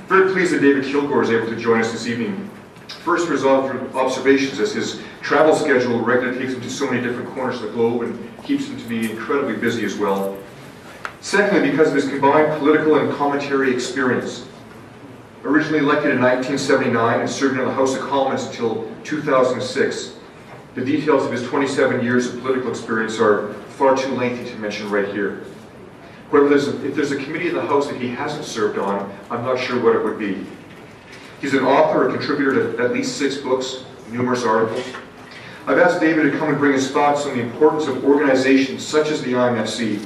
Very pleased that David Kilgour is able to join us this evening. First, for his observations, as his travel schedule regularly takes him to so many different corners of the globe and keeps him to be incredibly busy as well. Secondly, because of his combined political and commentary experience. Originally elected in 1979 and serving in the House of Commons until 2006, the details of his 27 years of political experience are far too lengthy to mention right here. However, if there's a committee in the House that he hasn't served on, I'm not sure what it would be. He's an author or contributor to at least 6 books, numerous articles. I've asked David to come and bring his thoughts on the importance of organizations such as the IMFC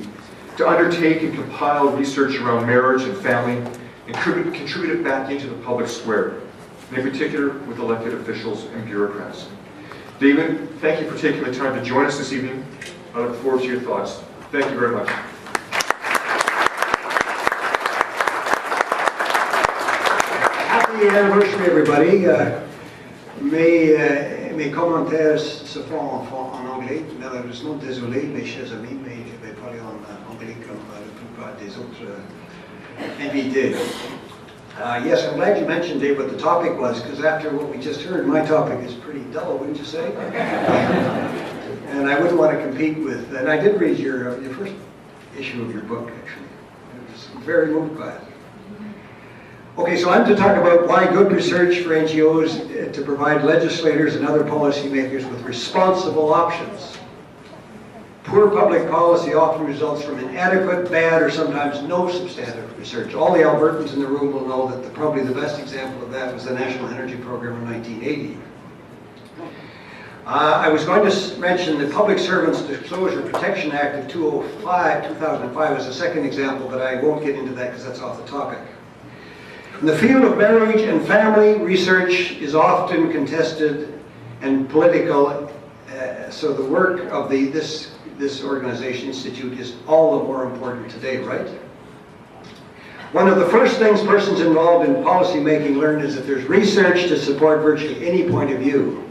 to undertake and compile research around marriage and family and contribute it back into the public square, and in particular with elected officials and bureaucrats. David, thank you for taking the time to join us this evening. I look forward to your thoughts. Thank you very much. Happy anniversary, everybody. Mes commentaires se font en anglais. Malheureusement, désolé, mes chers amis, mais je vais parler en anglais comme la plupart des autres invités. Yes, I'm glad you mentioned, Dave, what the topic was, because after what we just heard, my topic is pretty dull, wouldn't you say? And I wouldn't want to compete with, and I did read your first issue of your book, actually. I was very moved by it. Okay, so I'm to talk about why good research for NGOs to provide legislators and other policymakers with responsible options. Poor public policy often results from inadequate, bad, or sometimes no substantive research. All the Albertans in the room will know that probably the best example of that was the National Energy Program in 1980. I was going to mention the Public Servants Disclosure Protection Act of 2005 as a second example, but I won't get into that because that's off the topic. In the field of marriage and family, research is often contested and political, so the work of this organization, Institute, is all the more important today, right? One of the first things persons involved in policy making learn is that there's research to support virtually any point of view.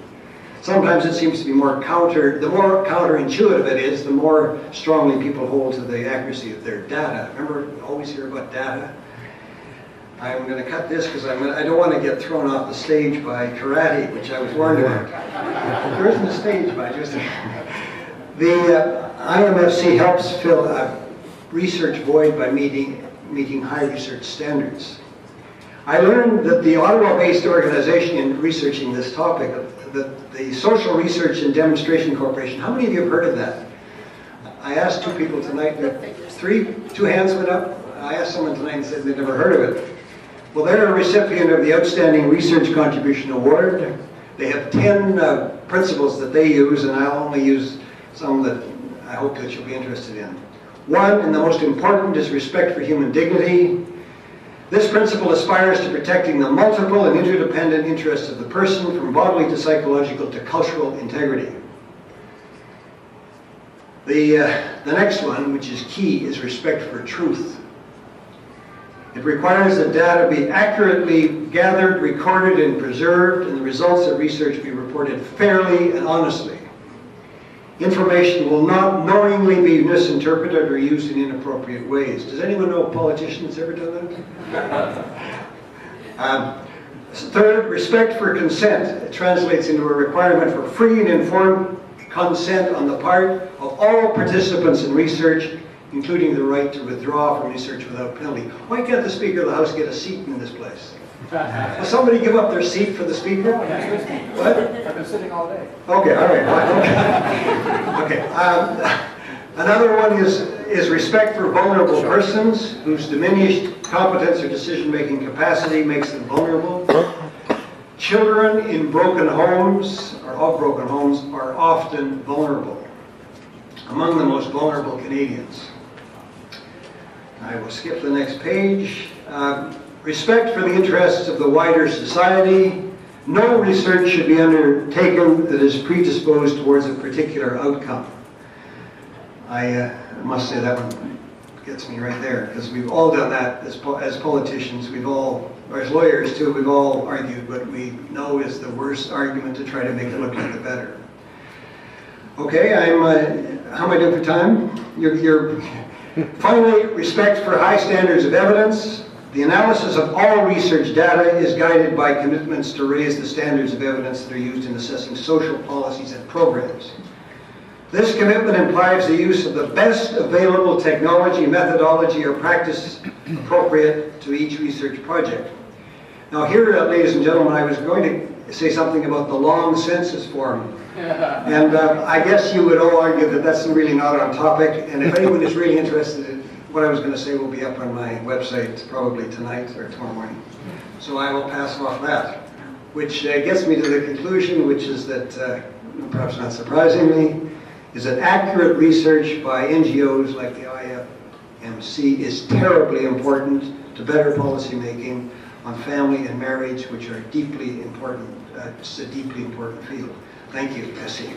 Sometimes it seems to be the more counterintuitive it is, the more strongly people hold to the accuracy of their data. Remember, you always hear about data? I'm going to cut this because I don't want to get thrown off the stage by karate, which I was warned about. There isn't a stage by just... The IMFC helps fill a research void by meeting high research standards. I learned that the Ottawa-based organization in researching this topic, the Social Research and Demonstration Corporation, how many of you have heard of that? I asked 2 people tonight, 2 hands went up. I asked someone tonight and said they'd never heard of it. Well, they're a recipient of the Outstanding Research Contribution Award. They have 10 principles that they use, and I'll only use some that I hope that you'll be interested in. One, and the most important, is respect for human dignity. This principle aspires to protecting the multiple and interdependent interests of the person, from bodily to psychological to cultural integrity. The next one, which is key, is respect for truth. It requires that data be accurately gathered, recorded, and preserved, and the results of research be reported fairly and honestly. Information will not knowingly be misinterpreted or used in inappropriate ways. Does anyone know a politician that's ever done that? Third, respect for consent. It translates into a requirement for free and informed consent on the part of all participants in research, including the right to withdraw from research without penalty. Why can't the Speaker of the House get a seat in this place? Will somebody give up their seat for the Speaker? What? I've been sitting all day. Okay, all right. Okay. Another one is respect for vulnerable persons whose diminished competence or decision-making capacity makes them vulnerable. Children in broken homes or of broken homes are often vulnerable, among the most vulnerable Canadians. I will skip the next page. Respect for the interests of the wider society. No research should be undertaken that is predisposed towards a particular outcome. I must say that one gets me right there, because we've all done that as politicians. We've all, or as lawyers too, we've all argued what we know is the worst argument to try to make it look like the better. Okay, how am I doing for time? Finally, respect for high standards of evidence. The analysis of all research data is guided by commitments to raise the standards of evidence that are used in assessing social policies and programs. This commitment implies the use of the best available technology, methodology, or practice appropriate to each research project. Now here, ladies and gentlemen, I was going to say something about the long census form. And I guess you would all argue that that's really not on topic. And if anyone is really interested in what I was going to say, will be up on my website probably tonight or tomorrow morning. So I will pass off that, which gets me to the conclusion, which is that, perhaps not surprisingly, is that accurate research by NGOs like the IMFC is terribly important to better policy making on family and marriage, which are deeply important. It's a deeply important field. Thank you, Essie.